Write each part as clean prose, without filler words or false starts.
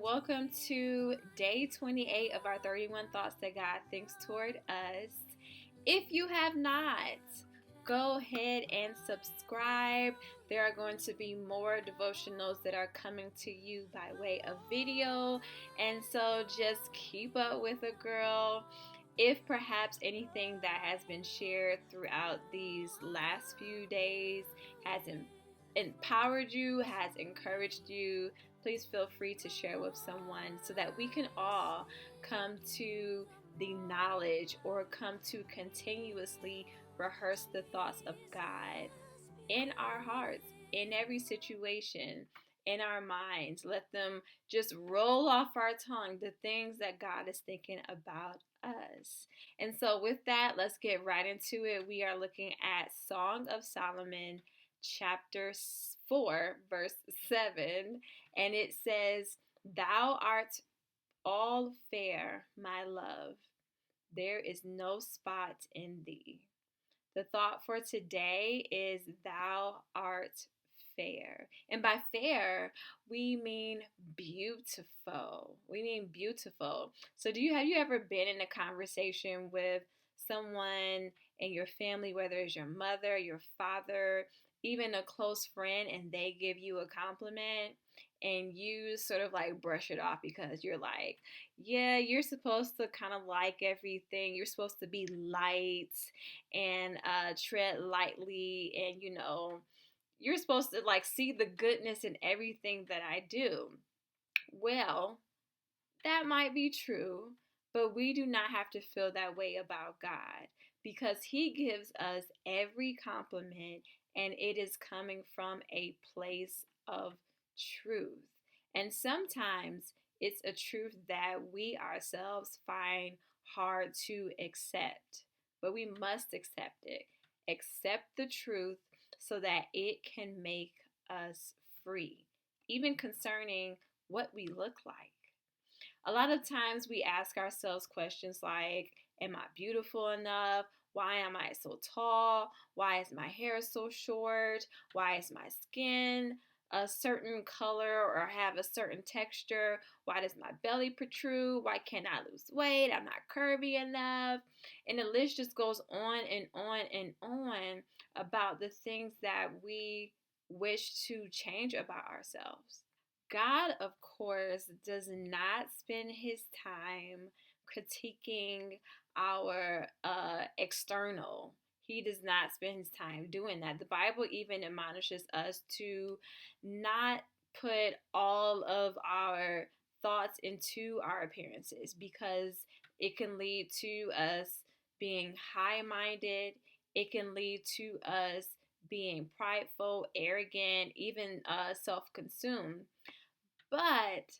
welcome to day 28 of our 31 Thoughts That God Thinks Toward Us. If you have not, go ahead and subscribe. There are going to be more devotionals that are coming to you by way of video, and so just keep up with a girl. If perhaps anything that has been shared throughout these last few days has empowered you, has encouraged you, please feel free to share with someone so that we can all come to the knowledge or come to continuously rehearse the thoughts of God in our hearts, in every situation, in our minds. Let them just roll off our tongue, the things that God is thinking about us. And so with that, let's get right into it. We are looking at Song of Solomon, chapter 4, verse 7, and it says, "Thou art all fair, my love. There is no spot in thee." The thought for today is thou art fair. And by fair, we mean beautiful. So have you ever been in a conversation with someone in your family, whether it's your mother, your father, even a close friend, and they give you a compliment and you sort of like brush it off because you're like, yeah, you're supposed to kind of like everything. You're supposed to be light and tread lightly, and you're supposed to like see the goodness in everything that I do. Well, that might be true, but we do not have to feel that way about God, because He gives us every compliment and it is coming from a place of truth. And sometimes it's a truth that we ourselves find hard to accept, but we must accept it. Accept the truth so that it can make us free, even concerning what we look like. A lot of times we ask ourselves questions like, am I beautiful enough? Why am I so tall? Why is my hair so short? Why is my skin a certain color or have a certain texture? Why does my belly protrude? Why can't I lose weight? I'm not curvy enough. And the list just goes on and on and on about the things that we wish to change about ourselves. God, of course, does not spend His time critiquing our external. He does not spend His time doing that. The Bible even admonishes us to not put all of our thoughts into our appearances, because it can lead to us being high-minded. It can lead to us being prideful, arrogant, even self-consumed. But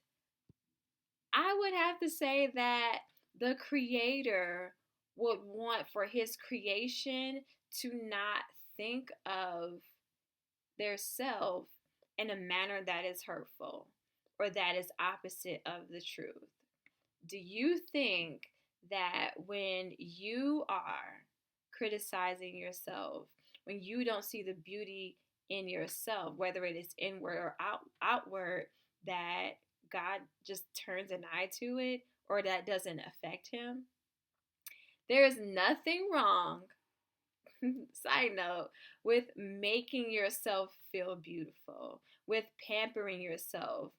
I would have to say that the Creator would want for His creation to not think of their self in a manner that is hurtful or that is opposite of the truth. Do you think that when you are criticizing yourself, when you don't see the beauty in yourself, whether it is inward or outward, that God just turns an eye to it, or that doesn't affect Him? There is nothing wrong, side note, with making yourself feel beautiful, with pampering yourself,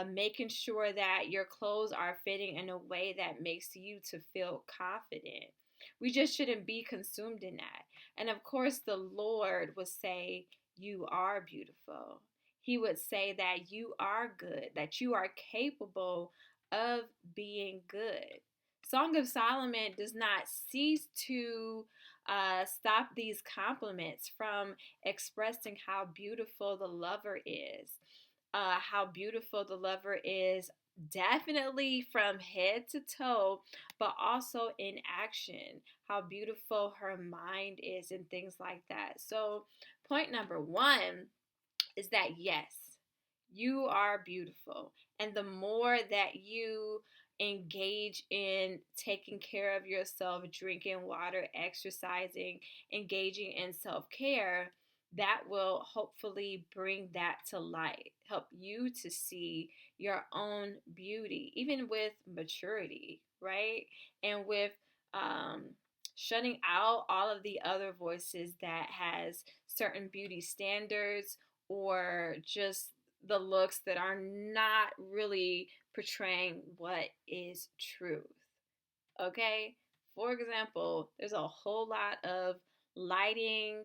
making sure that your clothes are fitting in a way that makes you to feel confident. We just shouldn't be consumed in that. And of course, the Lord would say, you are beautiful. He would say that you are good, that you are capable of being good. Song of Solomon does not cease to stop these compliments from expressing how beautiful the lover is. How beautiful the lover is, definitely from head to toe, but also in action, how beautiful her mind is and things like that. So point number one is that yes, you are beautiful. And the more that you engage in taking care of yourself, drinking water, exercising, engaging in self-care, that will hopefully bring that to light, help you to see your own beauty, even with maturity, right? And with um, shutting out all of the other voices that has certain beauty standards or just the looks that are not really portraying what is truth. Okay? For example, there's a whole lot of lighting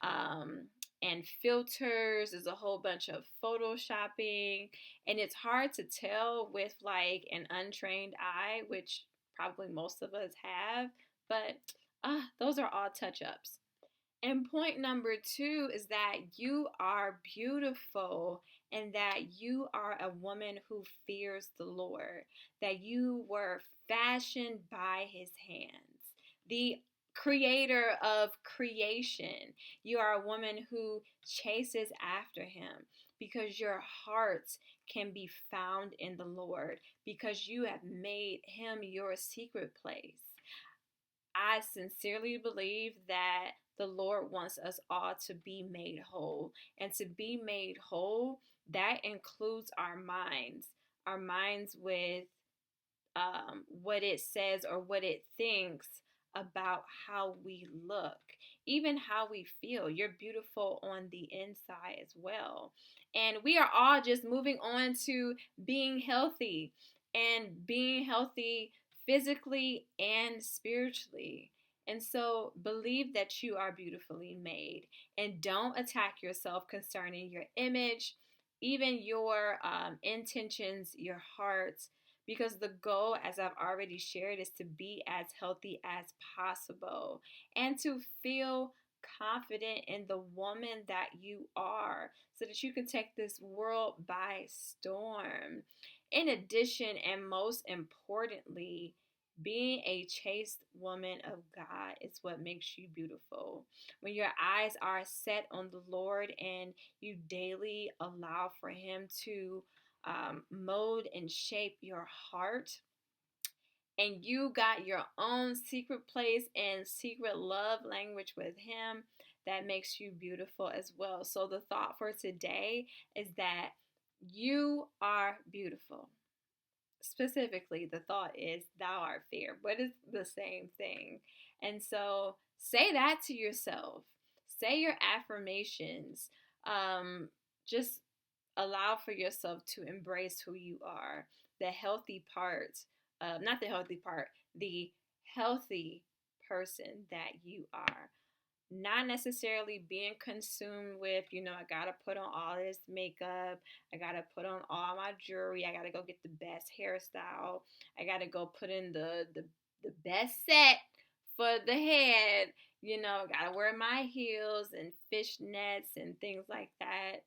um, and filters. There's a whole bunch of photoshopping, and it's hard to tell with like an untrained eye, which probably most of us have, but those are all touch ups. And point number two is that you are beautiful and that you are a woman who fears the Lord, that you were fashioned by his hands, the creator of creation. You are a woman who chases after him because your heart can be found in the Lord, because you have made him your secret place. I sincerely believe that the Lord wants us all to be made whole. And to be made whole, that includes our minds with what it says or what it thinks about how we look, even how we feel. You're beautiful on the inside as well. And we are all just moving on to being healthy, and being healthy physically and spiritually. And so believe that you are beautifully made, and don't attack yourself concerning your image, even your intentions, your heart, because the goal, as I've already shared, is to be as healthy as possible and to feel confident in the woman that you are so that you can take this world by storm. In addition, and most importantly, being a chaste woman of God is what makes you beautiful. When your eyes are set on the Lord and you daily allow for Him to mold and shape your heart, and you got your own secret place and secret love language with him, that makes you beautiful as well. So the thought for today is that you are beautiful. Specifically, the thought is thou art fair, but it's the same thing. And so say that to yourself. Say your affirmations. Just allow for yourself to embrace who you are. The healthy part, not the healthy part, the healthy person that you are. Not necessarily being consumed with, I gotta put on all this makeup, I gotta put on all my jewelry, I gotta go get the best hairstyle, I gotta go put in the best set for the head, gotta wear my heels and fishnets and things like that.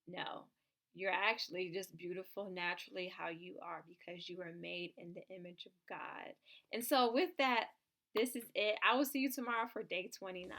No, you're actually just beautiful naturally how you are, because you are made in the image of God. And so, with that, this is it. I will see you tomorrow for day 29.